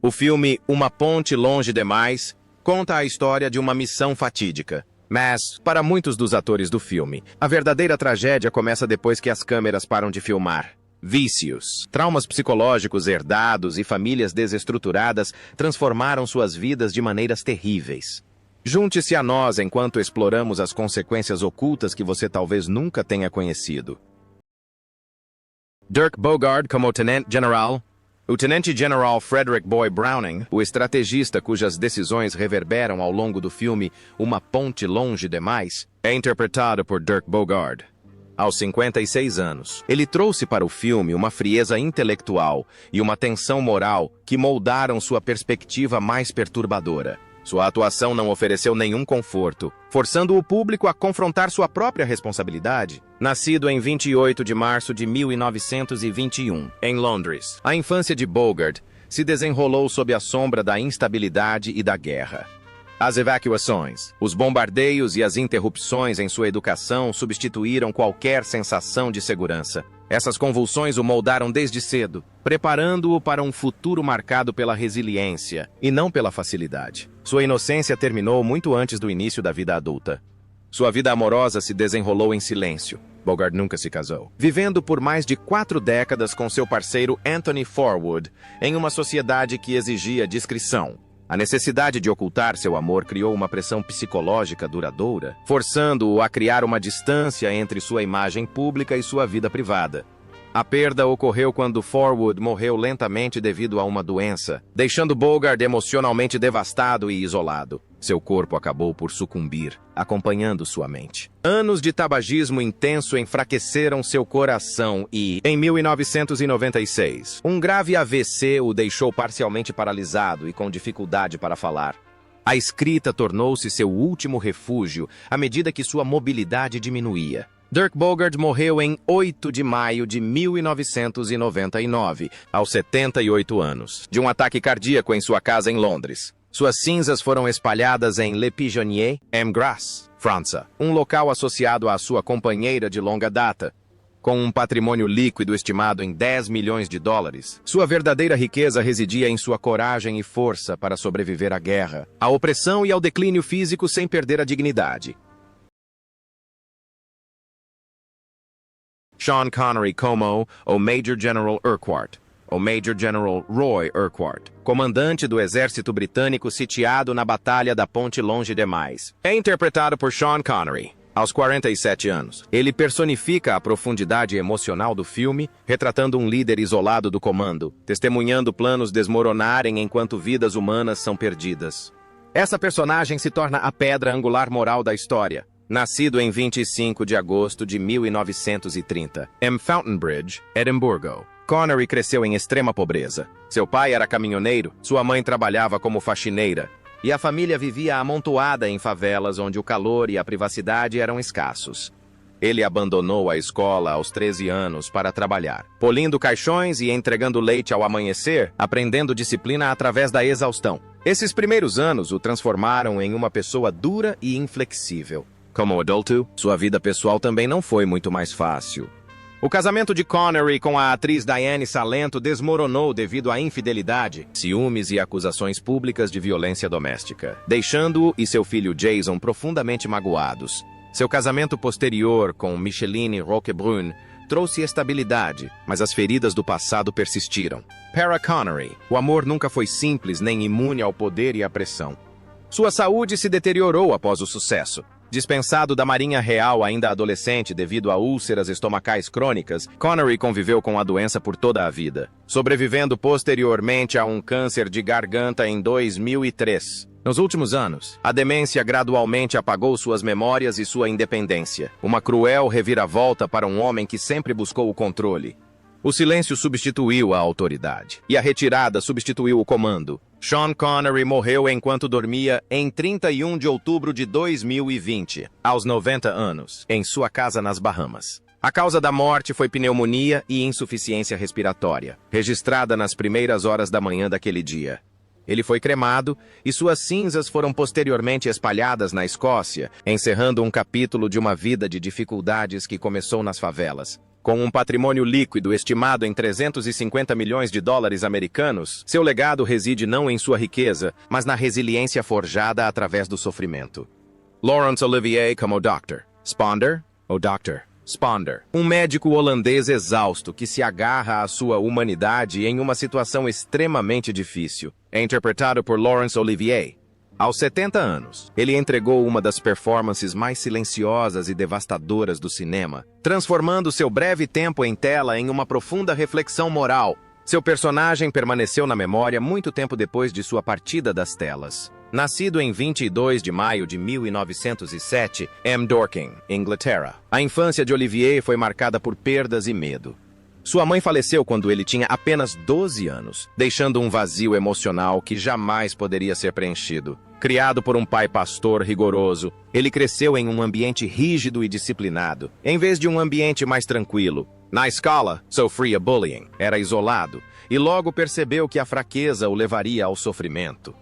O filme Uma Ponte Longe Demais conta a história de uma missão fatídica. Mas, para muitos dos atores do filme, a verdadeira tragédia começa depois que as câmeras param de filmar. Vícios, traumas psicológicos herdados e famílias desestruturadas transformaram suas vidas de maneiras terríveis. Junte-se a nós enquanto exploramos as consequências ocultas que você talvez nunca tenha conhecido. Dirk Bogarde como Tenente-General. O Tenente-General Frederick Boy Browning, o estrategista cujas decisões reverberam ao longo do filme Uma Ponte Longe Demais, é interpretado por Dirk Bogarde. Aos 56 anos, ele trouxe para o filme uma frieza intelectual e uma tensão moral que moldaram sua perspectiva mais perturbadora. Sua atuação não ofereceu nenhum conforto, forçando o público a confrontar sua própria responsabilidade. Nascido em 28 de março de 1921, em Londres, a infância de Bogarde se desenrolou sob a sombra da instabilidade e da guerra. As evacuações, os bombardeios e as interrupções em sua educação substituíram qualquer sensação de segurança. Essas convulsões o moldaram desde cedo, preparando-o para um futuro marcado pela resiliência e não pela facilidade. Sua inocência terminou muito antes do início da vida adulta. Sua vida amorosa se desenrolou em silêncio. Bogarde nunca se casou, vivendo por mais de 4 décadas com seu parceiro Anthony Forwood, em uma sociedade que exigia discrição. A necessidade de ocultar seu amor criou uma pressão psicológica duradoura, forçando-o a criar uma distância entre sua imagem pública e sua vida privada. A perda ocorreu quando Forwood morreu lentamente devido a uma doença, deixando Bogarde emocionalmente devastado e isolado. Seu corpo acabou por sucumbir, acompanhando sua mente. Anos de tabagismo intenso enfraqueceram seu coração e, em 1996, um grave AVC o deixou parcialmente paralisado e com dificuldade para falar. A escrita tornou-se seu último refúgio à medida que sua mobilidade diminuía. Dirk Bogarde morreu em 8 de maio de 1999, aos 78 anos, de um ataque cardíaco em sua casa em Londres. Suas cinzas foram espalhadas em Le Pigeonnier, em Grasse, França, um local associado à sua companheira de longa data. Com um patrimônio líquido estimado em 10 milhões de dólares, sua verdadeira riqueza residia em sua coragem e força para sobreviver à guerra, à opressão e ao declínio físico sem perder a dignidade. Sean Connery como o Major General Urquhart, o Major General Roy Urquhart, comandante do exército britânico sitiado na Batalha da Ponte Longe Demais. É interpretado por Sean Connery. Aos 47 anos, ele personifica a profundidade emocional do filme, retratando um líder isolado do comando, testemunhando planos desmoronarem enquanto vidas humanas são perdidas. Essa personagem se torna a pedra angular moral da história. Nascido em 25 de agosto de 1930, em Fountainbridge, Edimburgo, Connery cresceu em extrema pobreza. Seu pai era caminhoneiro, sua mãe trabalhava como faxineira, e a família vivia amontoada em favelas onde o calor e a privacidade eram escassos. Ele abandonou a escola aos 13 anos para trabalhar, polindo caixões e entregando leite ao amanhecer, aprendendo disciplina através da exaustão. Esses primeiros anos o transformaram em uma pessoa dura e inflexível. Como adulto, sua vida pessoal também não foi muito mais fácil. O casamento de Connery com a atriz Diane Salento desmoronou devido à infidelidade, ciúmes e acusações públicas de violência doméstica, deixando-o e seu filho Jason profundamente magoados. Seu casamento posterior com Micheline Roquebrune trouxe estabilidade, mas as feridas do passado persistiram. Para Connery, o amor nunca foi simples nem imune ao poder e à pressão. Sua saúde se deteriorou após o sucesso. Dispensado da Marinha Real ainda adolescente devido a úlceras estomacais crônicas, Connery conviveu com a doença por toda a vida, sobrevivendo posteriormente a um câncer de garganta em 2003. Nos últimos anos, a demência gradualmente apagou suas memórias e sua independência, uma cruel reviravolta para um homem que sempre buscou o controle. O silêncio substituiu a autoridade, e a retirada substituiu o comando. Sean Connery morreu enquanto dormia em 31 de outubro de 2020, aos 90 anos, em sua casa nas Bahamas. A causa da morte foi pneumonia e insuficiência respiratória, registrada nas primeiras horas da manhã daquele dia. Ele foi cremado e suas cinzas foram posteriormente espalhadas na Escócia, encerrando um capítulo de uma vida de dificuldades que começou nas favelas. Com um patrimônio líquido estimado em 350 milhões de dólares americanos, seu legado reside não em sua riqueza, mas na resiliência forjada através do sofrimento. Laurence Olivier como Dr. Sponder, ou Dr. Sponder, um médico holandês exausto que se agarra à sua humanidade em uma situação extremamente difícil. É interpretado por Laurence Olivier. Aos 70 anos, ele entregou uma das performances mais silenciosas e devastadoras do cinema, transformando seu breve tempo em tela em uma profunda reflexão moral. Seu personagem permaneceu na memória muito tempo depois de sua partida das telas. Nascido em 22 de maio de 1907, em Dorking, Inglaterra, a infância de Olivier foi marcada por perdas e medo. Sua mãe faleceu quando ele tinha apenas 12 anos, deixando um vazio emocional que jamais poderia ser preenchido. Criado por um pai pastor rigoroso, ele cresceu em um ambiente rígido e disciplinado, em vez de um ambiente mais tranquilo. Na escola, sofria bullying, era isolado, e logo percebeu que a fraqueza o levaria ao sofrimento.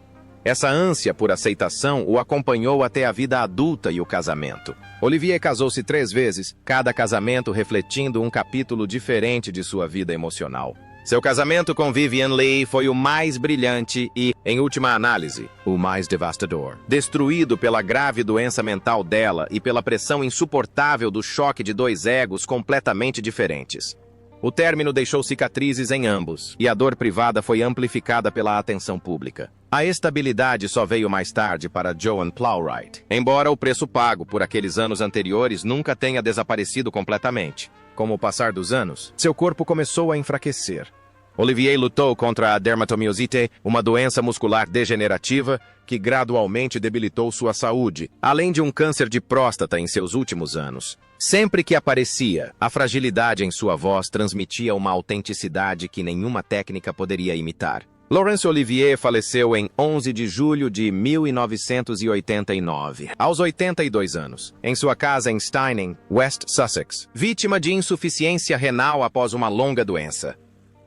Essa ânsia por aceitação o acompanhou até a vida adulta e o casamento. Olivier casou-se 3 vezes, cada casamento refletindo um capítulo diferente de sua vida emocional. Seu casamento com Vivian Leigh foi o mais brilhante e, em última análise, o mais devastador. Destruído pela grave doença mental dela e pela pressão insuportável do choque de 2 egos completamente diferentes. O término deixou cicatrizes em ambos, e a dor privada foi amplificada pela atenção pública. A estabilidade só veio mais tarde para Joan Plowright, embora o preço pago por aqueles anos anteriores nunca tenha desaparecido completamente. Com o passar dos anos, seu corpo começou a enfraquecer. Olivier lutou contra a dermatomiosite, uma doença muscular degenerativa que gradualmente debilitou sua saúde, além de um câncer de próstata em seus últimos anos. Sempre que aparecia, a fragilidade em sua voz transmitia uma autenticidade que nenhuma técnica poderia imitar. Laurence Olivier faleceu em 11 de julho de 1989, aos 82 anos, em sua casa em Steyning, West Sussex, vítima de insuficiência renal após uma longa doença.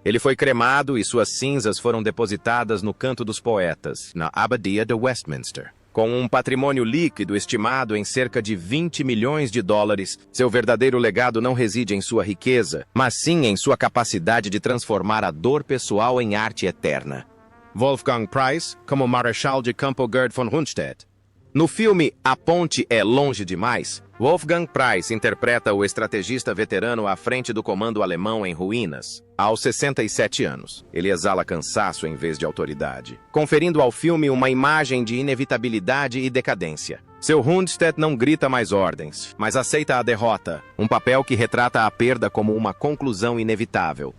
Ele foi cremado e suas cinzas foram depositadas no Canto dos Poetas, na Abadia de Westminster. Com um patrimônio líquido estimado em cerca de 20 milhões de dólares, seu verdadeiro legado não reside em sua riqueza, mas sim em sua capacidade de transformar a dor pessoal em arte eterna. Wolfgang Price, como Marechal de Campo Gerd von Rundstedt. No filme A Ponte é Longe Demais, Wolfgang Price interpreta o estrategista veterano à frente do comando alemão em ruínas. Aos 67 anos, ele exala cansaço em vez de autoridade, conferindo ao filme uma imagem de inevitabilidade e decadência. Seu Rundstedt não grita mais ordens, mas aceita a derrota, um papel que retrata a perda como uma conclusão inevitável.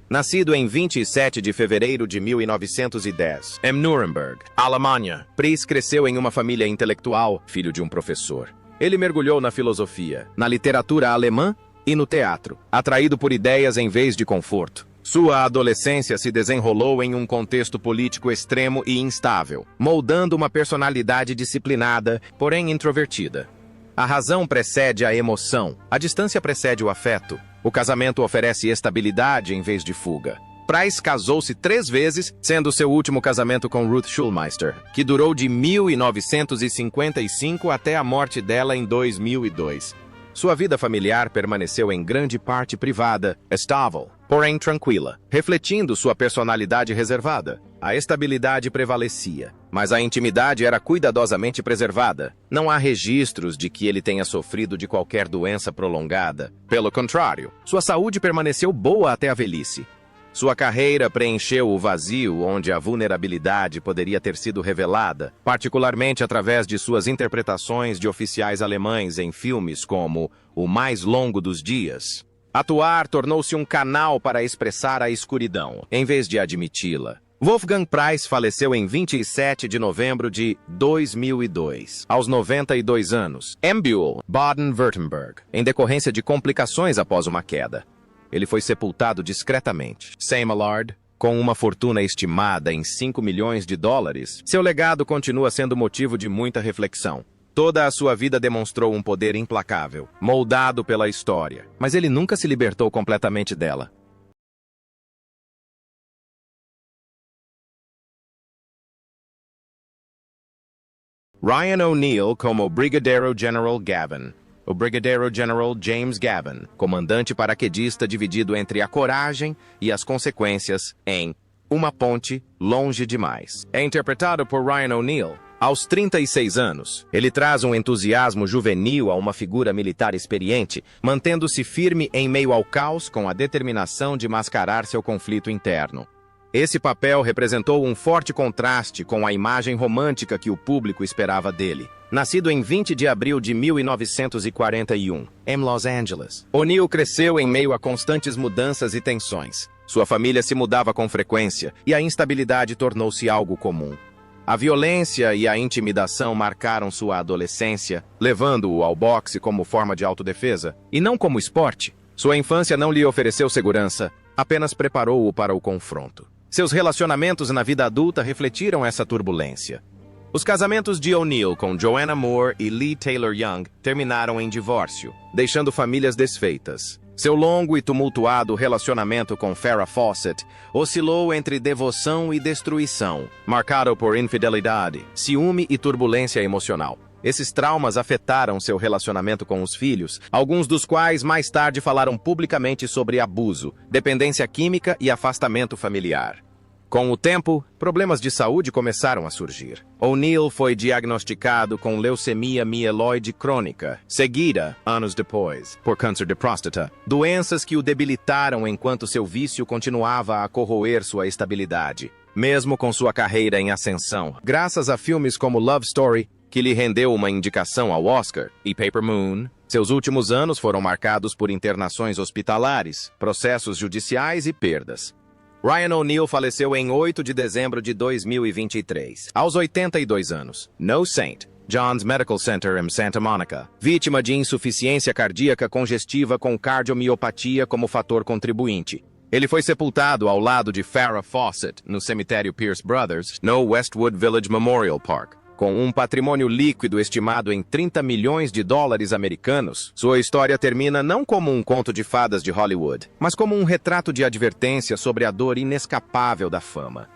Nascido em 27 de fevereiro de 1910, em Nuremberg, Alemanha, Price cresceu em uma família intelectual, filho de um professor. Ele mergulhou na filosofia, na literatura alemã e no teatro, atraído por ideias em vez de conforto. Sua adolescência se desenrolou em um contexto político extremo e instável, moldando uma personalidade disciplinada, porém introvertida. A razão precede a emoção, a distância precede o afeto. O casamento oferece estabilidade em vez de fuga. Price casou-se 3 vezes, sendo seu último casamento com Ruth Schulmeister, que durou de 1955 até a morte dela em 2002. Sua vida familiar permaneceu em grande parte privada, estável, porém tranquila, refletindo sua personalidade reservada. A estabilidade prevalecia, mas a intimidade era cuidadosamente preservada. Não há registros de que ele tenha sofrido de qualquer doença prolongada. Pelo contrário, sua saúde permaneceu boa até a velhice. Sua carreira preencheu o vazio onde a vulnerabilidade poderia ter sido revelada, particularmente através de suas interpretações de oficiais alemães em filmes como O Mais Longo dos Dias. Atuar tornou-se um canal para expressar a escuridão, em vez de admiti-la. Wolfgang Price faleceu em 27 de novembro de 2002, aos 92 anos, em Bühl, Baden-Württemberg, em decorrência de complicações após uma queda. Ele foi sepultado discretamente. Sem Millard, com uma fortuna estimada em 5 milhões de dólares, seu legado continua sendo motivo de muita reflexão. Toda a sua vida demonstrou um poder implacável, moldado pela história, mas ele nunca se libertou completamente dela. Ryan O'Neal como Brigadier General Gavin. o Brigadier General James Gavin, comandante paraquedista dividido entre a coragem e as consequências em Uma Ponte Longe Demais. É interpretado por Ryan O'Neal. Aos 36 anos, ele traz um entusiasmo juvenil a uma figura militar experiente, mantendo-se firme em meio ao caos com a determinação de mascarar seu conflito interno. Esse papel representou um forte contraste com a imagem romântica que o público esperava dele. Nascido em 20 de abril de 1941, em Los Angeles, O'Neal cresceu em meio a constantes mudanças e tensões. Sua família se mudava com frequência e a instabilidade tornou-se algo comum. A violência e a intimidação marcaram sua adolescência, levando-o ao boxe como forma de autodefesa, e não como esporte. Sua infância não lhe ofereceu segurança, apenas preparou-o para o confronto. Seus relacionamentos na vida adulta refletiram essa turbulência. Os casamentos de O'Neal com Joanna Moore e Lee Taylor Young terminaram em divórcio, deixando famílias desfeitas. Seu longo e tumultuado relacionamento com Farrah Fawcett oscilou entre devoção e destruição, marcado por infidelidade, ciúme e turbulência emocional. Esses traumas afetaram seu relacionamento com os filhos, alguns dos quais mais tarde falaram publicamente sobre abuso, dependência química e afastamento familiar. Com o tempo, problemas de saúde começaram a surgir. O'Neal foi diagnosticado com leucemia mieloide crônica, seguida, anos depois, por câncer de próstata, doenças que o debilitaram enquanto seu vício continuava a corroer sua estabilidade. Mesmo com sua carreira em ascensão, graças a filmes como Love Story, que lhe rendeu uma indicação ao Oscar, e Paper Moon, seus últimos anos foram marcados por internações hospitalares, processos judiciais e perdas. Ryan O'Neal faleceu em 8 de dezembro de 2023, aos 82 anos, no St. John's Medical Center em Santa Monica, vítima de insuficiência cardíaca congestiva com cardiomiopatia como fator contribuinte. Ele foi sepultado ao lado de Farrah Fawcett, no cemitério Pierce Brothers, no Westwood Village Memorial Park. Com um patrimônio líquido estimado em 30 milhões de dólares americanos, sua história termina não como um conto de fadas de Hollywood, mas como um retrato de advertência sobre a dor inescapável da fama.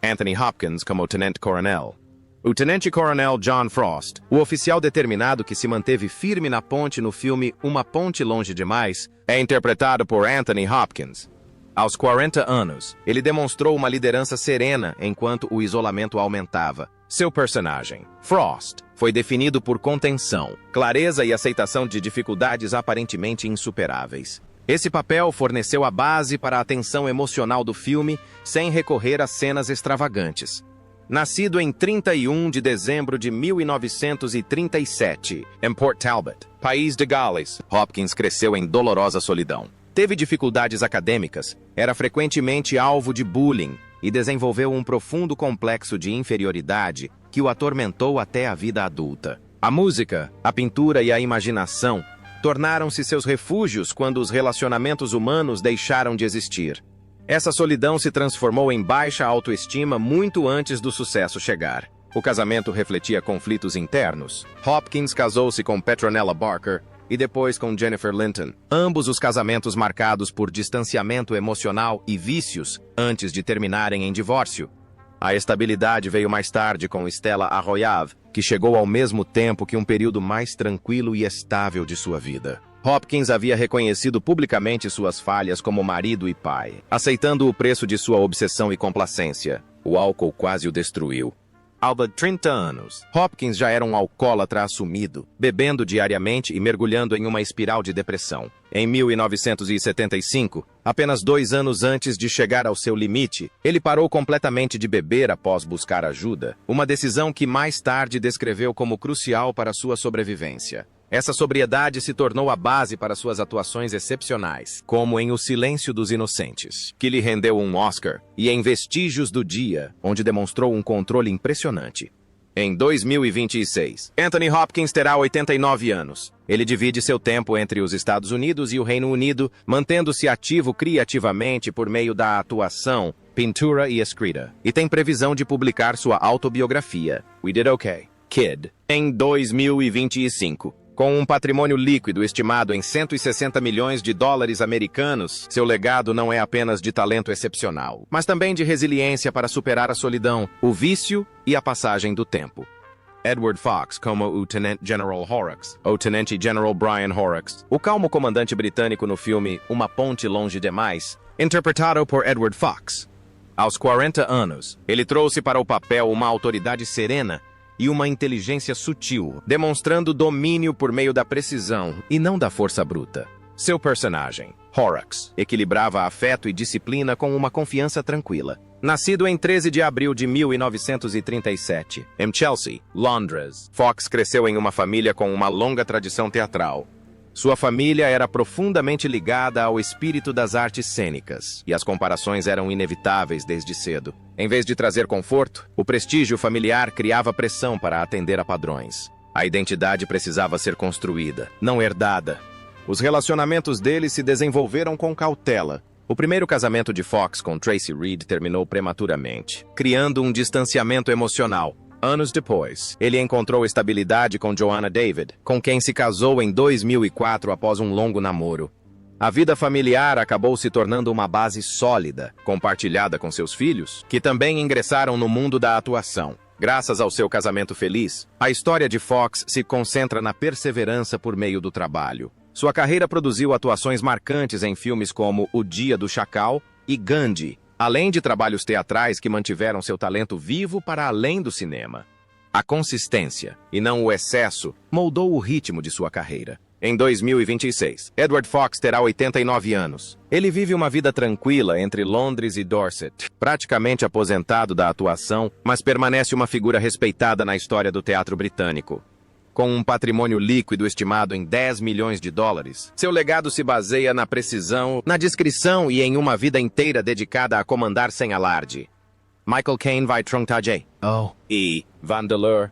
Anthony Hopkins como tenente-coronel. O tenente-coronel John Frost, o oficial determinado que se manteve firme na ponte no filme Uma Ponte Longe Demais, é interpretado por Anthony Hopkins. Aos 40 anos, ele demonstrou uma liderança serena enquanto o isolamento aumentava. Seu personagem, Frost, foi definido por contenção, clareza e aceitação de dificuldades aparentemente insuperáveis. Esse papel forneceu a base para a tensão emocional do filme sem recorrer a cenas extravagantes. Nascido em 31 de dezembro de 1937, em Port Talbot, País de Gales, Hopkins cresceu em dolorosa solidão. Teve dificuldades acadêmicas, era frequentemente alvo de bullying e desenvolveu um profundo complexo de inferioridade que o atormentou até a vida adulta. A música, a pintura e a imaginação tornaram-se seus refúgios quando os relacionamentos humanos deixaram de existir. Essa solidão se transformou em baixa autoestima muito antes do sucesso chegar. O casamento refletia conflitos internos. Hopkins casou-se com Petronella Barker e depois com Jennifer Linton, ambos os casamentos marcados por distanciamento emocional e vícios antes de terminarem em divórcio. A estabilidade veio mais tarde com Stella Arroyave, que chegou ao mesmo tempo que um período mais tranquilo e estável de sua vida. Hopkins havia reconhecido publicamente suas falhas como marido e pai, aceitando o preço de sua obsessão e complacência. O álcool quase o destruiu. Aos 30 anos, Hopkins já era um alcoólatra assumido, bebendo diariamente e mergulhando em uma espiral de depressão. Em 1975, apenas 2 anos antes de chegar ao seu limite, ele parou completamente de beber após buscar ajuda, uma decisão que mais tarde descreveu como crucial para sua sobrevivência. Essa sobriedade se tornou a base para suas atuações excepcionais, como em O Silêncio dos Inocentes, que lhe rendeu um Oscar, e em Vestígios do Dia, onde demonstrou um controle impressionante. Em 2026, Anthony Hopkins terá 89 anos. Ele divide seu tempo entre os Estados Unidos e o Reino Unido, mantendo-se ativo criativamente por meio da atuação, pintura e escrita, e tem previsão de publicar sua autobiografia, We Did Okay, Kid, em 2025. Com um patrimônio líquido estimado em 160 milhões de dólares americanos, seu legado não é apenas de talento excepcional, mas também de resiliência para superar a solidão, o vício e a passagem do tempo. Edward Fox como o Tenente General Horrocks, ou Tenente General Brian Horrocks, o calmo comandante britânico no filme Uma Ponte Longe Demais, interpretado por Edward Fox. Aos 40 anos, ele trouxe para o papel uma autoridade serena e uma inteligência sutil, demonstrando domínio por meio da precisão e não da força bruta. Seu personagem, Horrocks, equilibrava afeto e disciplina com uma confiança tranquila. Nascido em 13 de abril de 1937, em Chelsea, Londres, Fox cresceu em uma família com uma longa tradição teatral. Sua família era profundamente ligada ao espírito das artes cênicas, e as comparações eram inevitáveis desde cedo. Em vez de trazer conforto, o prestígio familiar criava pressão para atender a padrões. A identidade precisava ser construída, não herdada. Os relacionamentos deles se desenvolveram com cautela. O primeiro casamento de Fox com Tracy Reed terminou prematuramente, criando um distanciamento emocional. Anos depois, ele encontrou estabilidade com Joanna David, com quem se casou em 2004 após um longo namoro. A vida familiar acabou se tornando uma base sólida, compartilhada com seus filhos, que também ingressaram no mundo da atuação. Graças ao seu casamento feliz, a história de Fox se concentra na perseverança por meio do trabalho. Sua carreira produziu atuações marcantes em filmes como O Dia do Chacal e Gandhi, além de trabalhos teatrais que mantiveram seu talento vivo para além do cinema. A consistência, e não o excesso, moldou o ritmo de sua carreira. Em 2026, Edward Fox terá 89 anos. Ele vive uma vida tranquila entre Londres e Dorset, praticamente aposentado da atuação, mas permanece uma figura respeitada na história do teatro britânico. Com um patrimônio líquido estimado em 10 milhões de dólares, seu legado se baseia na precisão, na discrição e em uma vida inteira dedicada a comandar sem alarde. Michael Caine vai Trung-Ta-Jay. Oh. E Vandeleur.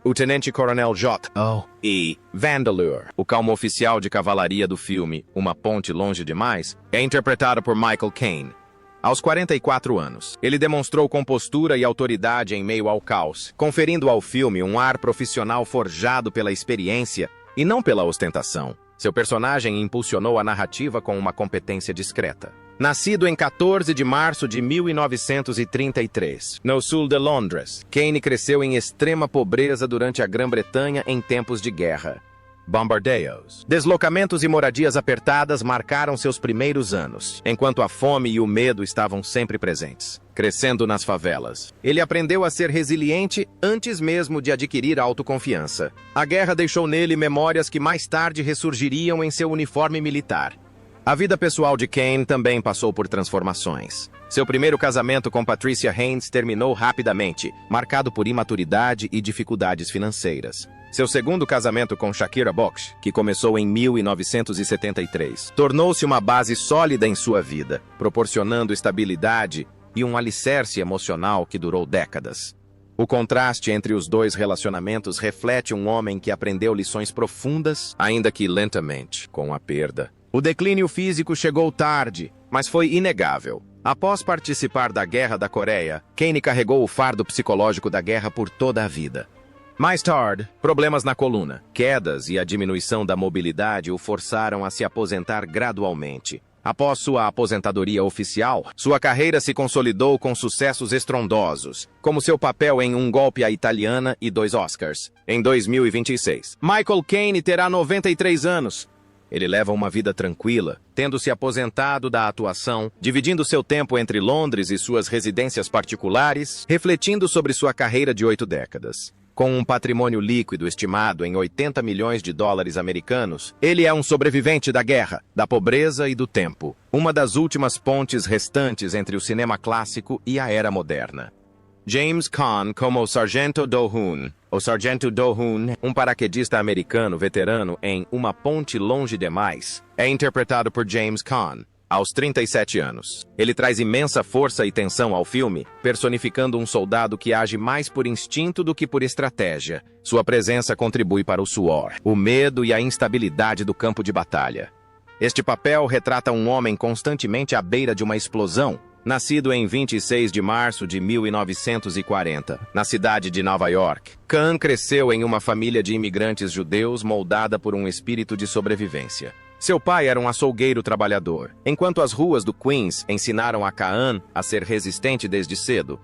O Tenente Coronel J. Oh. E Vandeleur, o calmo oficial de cavalaria do filme Uma Ponte Longe Demais, é interpretado por Michael Caine. Aos 44 anos, ele demonstrou compostura e autoridade em meio ao caos, conferindo ao filme um ar profissional forjado pela experiência e não pela ostentação. Seu personagem impulsionou a narrativa com uma competência discreta. Nascido em 14 de março de 1933, no sul de Londres, Caine cresceu em extrema pobreza durante a Grã-Bretanha em tempos de guerra. Bombardeios, deslocamentos e moradias apertadas marcaram seus primeiros anos, enquanto a fome e o medo estavam sempre presentes. Crescendo nas favelas, ele aprendeu a ser resiliente antes mesmo de adquirir autoconfiança. A guerra deixou nele memórias que mais tarde ressurgiriam em seu uniforme militar. A vida pessoal de Caine também passou por transformações. Seu primeiro casamento com Patricia Haynes terminou rapidamente, marcado por imaturidade e dificuldades financeiras. Seu segundo casamento com Shakira Boksh, que começou em 1973, tornou-se uma base sólida em sua vida, proporcionando estabilidade e um alicerce emocional que durou décadas. O contraste entre os dois relacionamentos reflete um homem que aprendeu lições profundas, ainda que lentamente, com a perda. O declínio físico chegou tarde, mas foi inegável. Após participar da Guerra da Coreia, Caine carregou o fardo psicológico da guerra por toda a vida. Mais tarde, problemas na coluna, quedas e a diminuição da mobilidade o forçaram a se aposentar gradualmente. Após sua aposentadoria oficial, sua carreira se consolidou com sucessos estrondosos, como seu papel em Um Golpe à Italiana e 2 Oscars. Em 2026, Michael Caine terá 93 anos. Ele leva uma vida tranquila, tendo se aposentado da atuação, dividindo seu tempo entre Londres e suas residências particulares, refletindo sobre sua carreira de 8 décadas. Com um patrimônio líquido estimado em 80 milhões de dólares americanos, ele é um sobrevivente da guerra, da pobreza e do tempo, uma das últimas pontes restantes entre o cinema clássico e a era moderna. James Caan como o Sargento Do-Hoon. O Sargento Do-Hoon, um paraquedista americano veterano em Uma Ponte Longe Demais, é interpretado por James Caan. Aos 37 anos, ele traz imensa força e tensão ao filme, personificando um soldado que age mais por instinto do que por estratégia. Sua presença contribui para o suor, o medo e a instabilidade do campo de batalha. Este papel retrata um homem constantemente à beira de uma explosão. Nascido em 26 de março de 1940, na cidade de Nova York, Caan cresceu em uma família de imigrantes judeus moldada por um espírito de sobrevivência. Seu pai era um açougueiro trabalhador, enquanto as ruas do Queens ensinaram a Caan a ser resistente desde cedo.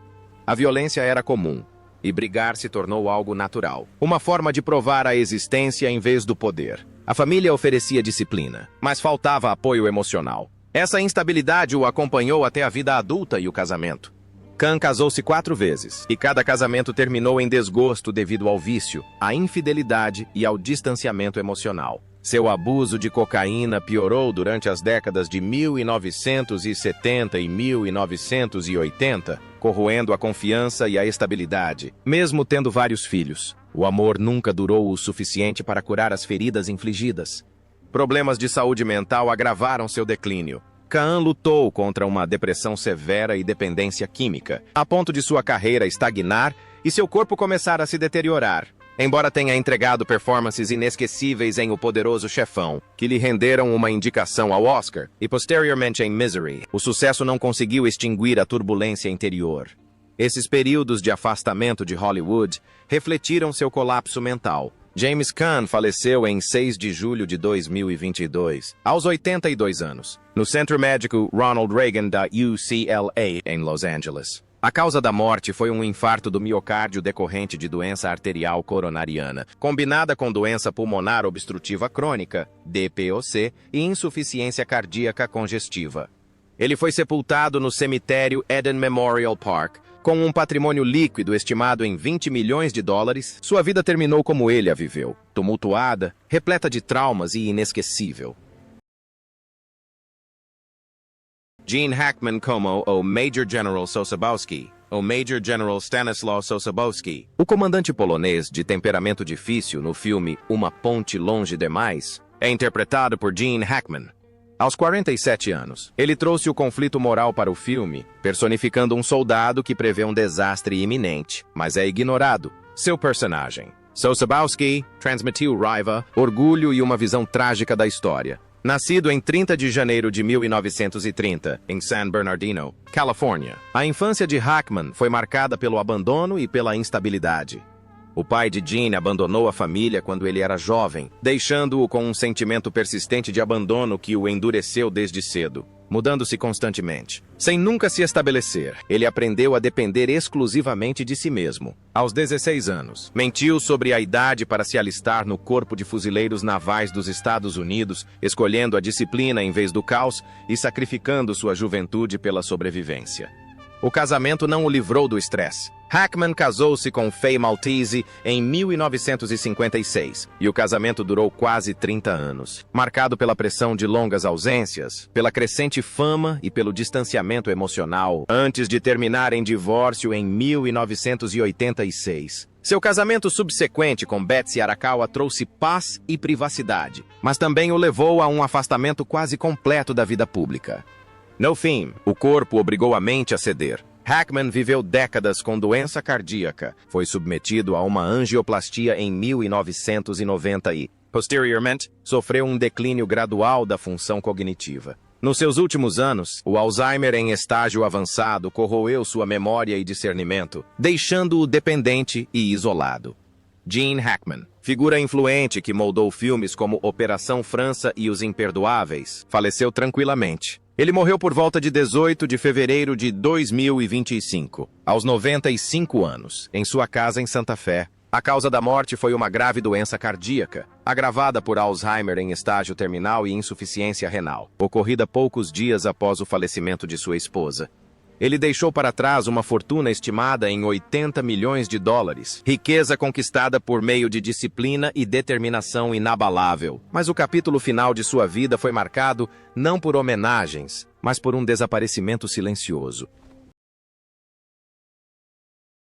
A violência era comum. e brigar se tornou algo natural. Uma forma de provar a existência em vez do poder. A família oferecia disciplina, mas faltava apoio emocional. Essa instabilidade o acompanhou até a vida adulta e o casamento. Khan casou-se 4 vezes, e cada casamento terminou em desgosto devido ao vício, à infidelidade e ao distanciamento emocional. Seu abuso de cocaína piorou durante as décadas de 1970 e 1980, corroendo a confiança e a estabilidade, mesmo tendo vários filhos. O amor nunca durou o suficiente para curar as feridas infligidas. Problemas de saúde mental agravaram seu declínio. Khan lutou contra uma depressão severa e dependência química, a ponto de sua carreira estagnar e seu corpo começar a se deteriorar. Embora tenha entregado performances inesquecíveis em O Poderoso Chefão, que lhe renderam uma indicação ao Oscar, e posteriormente em Misery, o sucesso não conseguiu extinguir a turbulência interior. Esses períodos de afastamento de Hollywood refletiram seu colapso mental. James Khan faleceu em 6 de julho de 2022, aos 82 anos, no Centro Médico Ronald Reagan da UCLA, em Los Angeles. A causa da morte foi um infarto do miocárdio decorrente de doença arterial coronariana, combinada com doença pulmonar obstrutiva crônica, DPOC, e insuficiência cardíaca congestiva. Ele foi sepultado no cemitério Eden Memorial Park, com um patrimônio líquido estimado em $20 milhões. Sua vida terminou como ele a viveu, tumultuada, repleta de traumas e inesquecível. Gene Hackman como o Major General Sosabowski, o Major General Stanislaw Sosabowski, o comandante polonês de temperamento difícil no filme Uma Ponte Longe Demais, é interpretado por Gene Hackman. Aos 47 anos, ele trouxe o conflito moral para o filme, personificando um soldado que prevê um desastre iminente, mas é ignorado. Seu personagem, Sosabowski, transmitiu raiva, orgulho e uma visão trágica da história. Nascido em 30 de janeiro de 1930, em San Bernardino, Califórnia, a infância de Hackman foi marcada pelo abandono e pela instabilidade. O pai de Gene abandonou a família quando ele era jovem, deixando-o com um sentimento persistente de abandono que o endureceu desde cedo, mudando-se constantemente. Sem nunca se estabelecer, ele aprendeu a depender exclusivamente de si mesmo. Aos 16 anos, mentiu sobre a idade para se alistar no Corpo de Fuzileiros Navais dos Estados Unidos, escolhendo a disciplina em vez do caos e sacrificando sua juventude pela sobrevivência. O casamento não o livrou do estresse. Hackman casou-se com Faye Maltese em 1956, e o casamento durou quase 30 anos, marcado pela pressão de longas ausências, pela crescente fama e pelo distanciamento emocional, antes de terminar em divórcio em 1986. Seu casamento subsequente com Betsy Arakawa trouxe paz e privacidade, mas também o levou a um afastamento quase completo da vida pública. No fim, o corpo obrigou a mente a ceder. Hackman viveu décadas com doença cardíaca, foi submetido a uma angioplastia em 1990 e, posteriormente, sofreu um declínio gradual da função cognitiva. Nos seus últimos anos, o Alzheimer em estágio avançado corroeu sua memória e discernimento, deixando-o dependente e isolado. Gene Hackman, figura influente que moldou filmes como Operação França e Os Imperdoáveis, faleceu tranquilamente. Ele morreu por volta de 18 de fevereiro de 2025, aos 95 anos, em sua casa em Santa Fé. A causa da morte foi uma grave doença cardíaca, agravada por Alzheimer em estágio terminal e insuficiência renal, ocorrida poucos dias após o falecimento de sua esposa. Ele deixou para trás uma fortuna estimada em $80 milhões, riqueza conquistada por meio de disciplina e determinação inabalável. Mas o capítulo final de sua vida foi marcado não por homenagens, mas por um desaparecimento silencioso.